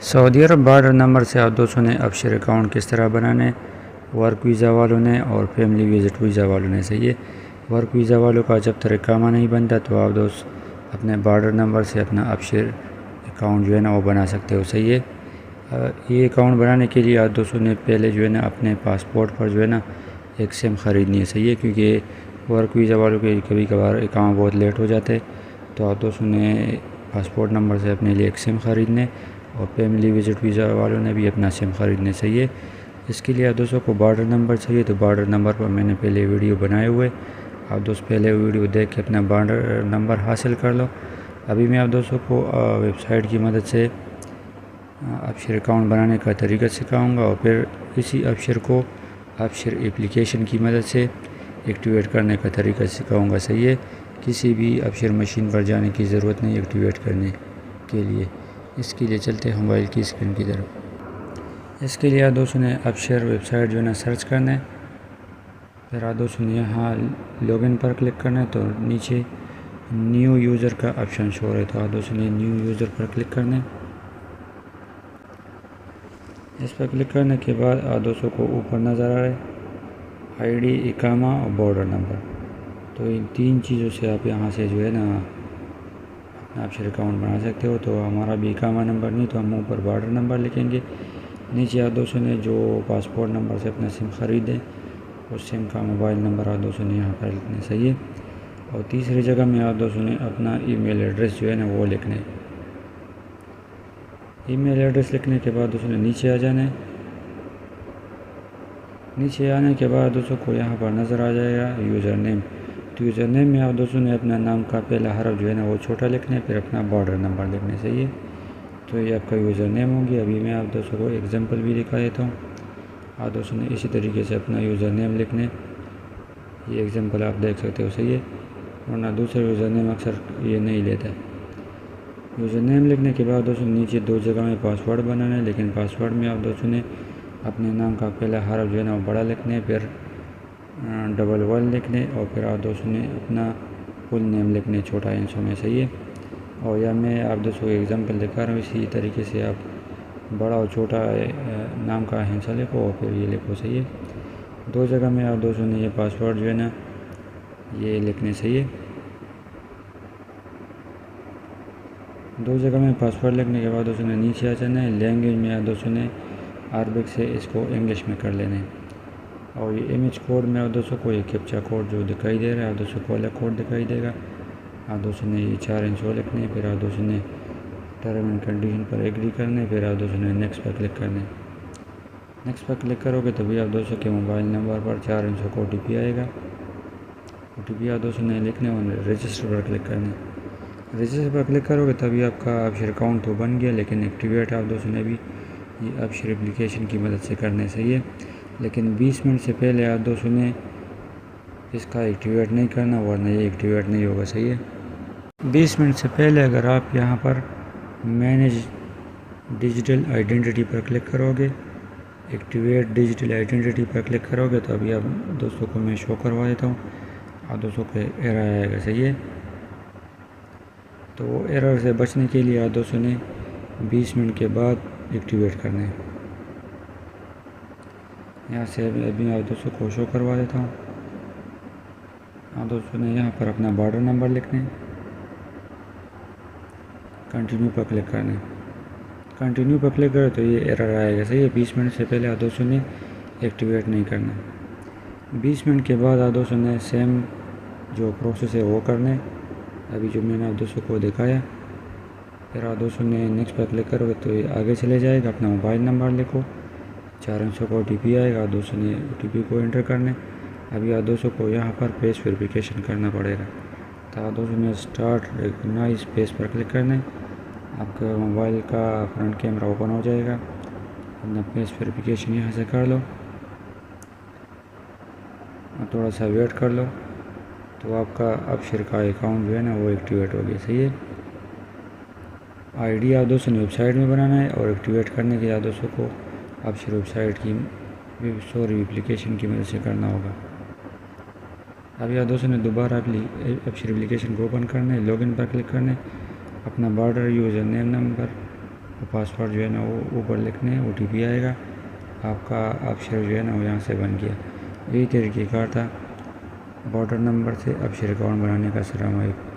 Saudi अरब border number से आप दोस्तों ने अपशर अकाउंट किस तरह बनाने, वर्क वीज़ा वालों ने और फैमिली विज़िट वीज़ा वालों ने। सही है, वर्क वीज़ा वालों का जब तक इकामा नहीं बनता तो आप दोस्त अपने बॉर्डर नंबर से अपना अपशर अकाउंट जो है ना वो बना सकते हो। सही है, ये अकाउंट बनाने के लिए आप दोस्तों ने पहले जो है ना अपने पासपोर्ट पर जो है ना एक सिम ख़रीदनी है। सही है, क्योंकि वर्क वीज़ा वालों के कभी कभार इकामा बहुत लेट हो जाते हैं, तो आप दोस्तों ने पासपोर्ट नंबर से अपने लिए एक सिम ख़रीदने और फैमिली विज़िट वीज़ा वालों ने भी अपना सिम ख़रीदने। सही है, इसके लिए आप दोस्तों को बॉर्डर नंबर चाहिए, तो बॉर्डर नंबर पर मैंने पहले वीडियो बनाए हुए, आप दोस्त पहले वीडियो देख के अपना बॉर्डर नंबर हासिल कर लो। अभी मैं आप दोस्तों को वेबसाइट की मदद से अपशर अकाउंट बनाने का तरीका सिखाऊंगा और फिर इसी अपशर को अपशर एप्लीकेशन की मदद से एक्टिवेट करने का तरीका सिखाऊंगा। सही है, किसी भी अपशर मशीन पर जाने की ज़रूरत नहीं एक्टिवेट करने के लिए। इसके लिए चलते हैं मोबाइल की स्क्रीन की तरफ। इसके लिए आप दोस्तों ने अपशर वेबसाइट जो है ना सर्च करना है, फिर आप दोस्तों ने यहाँ लॉगिन पर क्लिक करना है, तो नीचे न्यू यूज़र का ऑप्शन शो हो रहा है, तो आप दोस्तों ने न्यू यूज़र पर क्लिक करना है। इस पर क्लिक करने के बाद आप दोस्तों को ऊपर नज़र आ रहा है आईडी, इकामा और बॉर्डर नंबर, तो इन तीन चीज़ों से आप यहाँ से जो है ना अपना अपशर अकाउंट बना सकते हो। तो हमारा भी इकामा नंबर नहीं, तो हम ऊपर बॉर्डर नंबर लिखेंगे। नीचे आप दोस्तों ने जो पासपोर्ट नंबर से अपना सिम ख़रीदें उस सिम का मोबाइल नंबर आप दोस्तों ने यहाँ पर लिखना। सही है, और तीसरी जगह में आप दोस्तों ने अपना ईमेल एड्रेस जो है ना वो लिखना है। ईमेल एड्रेस लिखने के बाद दोस्तों ने नीचे आ जाना है। नीचे आने के बाद दोस्तों को यहाँ पर नज़र आ जाएगा यूज़र नेम, तो यूज़र नेम में आप दोस्तों ने अपना नाम का पहला हरफ जो है ना वो छोटा लिखना है, फिर अपना बॉर्डर नंबर लिखना है। सही है, तो ये आपका यूज़र नेम होगी। अभी मैं आप दोस्तों को एग्जांपल भी दिखा देता हूँ। आप दोस्तों ने इसी तरीके से अपना यूज़र नेम लिखने, ये एग्जांपल आप देख सकते हो। सही है, वरना दूसरा यूज़र नेम अक्सर ये नहीं लेता है। यूज़र नेम लिखने के बाद दोस्तों नीचे दो जगह में पासवर्ड बनाना है, लेकिन पासवर्ड में आप दोस्तों ने अपने नाम का पहला हरफ जो है ना वो बड़ा लिखने, फिर $1 लिखने और फिर आप दोस्तों ने अपना फुल नेम लिखने छोटा हिंसों में। सही है, और या मैं आप दोस्तों को एग्जांपल दिखा रहा हूँ, इसी तरीके से आप बड़ा और छोटा नाम का हिंसा लिखो और फिर ये लिखो। सही है, दो जगह में आप दोस्तों ने ये पासवर्ड जो है ना ये लिखने। सही है, दो जगह में पासवर्ड लिखने के बाद दोस्तों ने नीचे आ जाना है। लैंग्वेज में आप दोस्तों ने अरबिक से इसको इंग्लिश में कर लेना है, और ये इमेज कोड में आप दोस्तों को ये कैप्चा कोड जो दिखाई दे रहा है आप दोस्तों को अलग कोड दिखाई देगा। आप दोस्तों ने ये 4 इंच लिखने, फिर आप दोस्तों ने टर्म एंड कंडीशन पर एग्री करने, फिर आप दोस्तों ने नेक्स्ट पर क्लिक करने। नेक्स्ट पर क्लिक करोगे तभी आप दोस्तों के मोबाइल नंबर पर 4 इंच का OTP आएगा। OTP आप दोस्तों ने लिखने और रजिस्टर पर क्लिक करने। रजिस्टर पर क्लिक करोगे तभी आपका अपशर अकाउंट तो बन गया, लेकिन एक्टिवेट आप दोस्तों ने भी ये अपशर एप्लीकेशन की मदद से करने। सही है, लेकिन 20 मिनट से पहले आप दोस्तों ने इसका एक्टिवेट नहीं करना, वरना ये एक्टिवेट नहीं होगा। सही है, 20 मिनट से पहले अगर आप यहाँ पर मैनेज डिजिटल आइडेंटिटी पर क्लिक करोगे, एक्टिवेट डिजिटल आइडेंटिटी पर क्लिक करोगे तो अभी आप दोस्तों को मैं शो करवा देता हूँ, आप दोस्तों को एरर आएगा। सही है, तो एरर से बचने के लिए आप दोस्तों ने 20 मिनट के बाद एक्टिवेट करना है। यहाँ से अभी आप दोस्तों को शो करवा देता हूँ। आप दोस्तों ने यहाँ पर अपना बॉर्डर नंबर लिखना है, कंटिन्यू पर क्लिक करना है। कंटिन्यू पर क्लिक करो तो ये एरर आएगा। सही है, 20 मिनट से पहले आप दोस्तों ने एक्टिवेट नहीं करना। 20 मिनट के बाद आप दोस्तों ने सेम जो प्रोसेस है वो करना है, अभी जो मैंने आप दोस्तों को दिखाया। फिर आप दोस्तों ने नेक्स्ट पर क्लिक करोगे तो ये आगे चले जाएगा। अपना मोबाइल नंबर लिखो, 4 अंकों का OTP आएगा, दोस्तों ने OTP को एंटर करने। अभी आप दोस्तों को यहाँ पर फेस वेरिफिकेशन करना पड़ेगा, तो आप दोस्तों ने स्टार्ट रिकॉग्नाइज फेस पर क्लिक करना है। आपका मोबाइल का फ्रंट कैमरा ओपन हो जाएगा, अपना फेस वेरिफिकेशन यहाँ से कर लो और थोड़ा सा वेट कर लो, तो आपका अपशर का अकाउंट जो है ना वो एक्टिवेट हो गया। सही है, आईडी आप दोस्तों ने वेबसाइट में बनाना है और एक्टिवेट करने के लिए आप दोस्तों को अपशर वेबसाइट की एप्लीकेशन की मदद से करना होगा। अभी आप दोस्तों ने दोबारा अपशर एप्लीकेशन को ओपन करना है, लॉगिन पर क्लिक करना है, अपना बॉर्डर यूज़र नेम नंबर आपको पासवर्ड जो है ना वो ऊपर लिखने हैं, OTP आएगा आपका, अपशेयर जो है ना वो यहाँ से बन गया। यही तरीक़ेकार था बॉर्डर नंबर से अपशेयर अकाउंट बनाने का। अस्सलाम वालेकुम।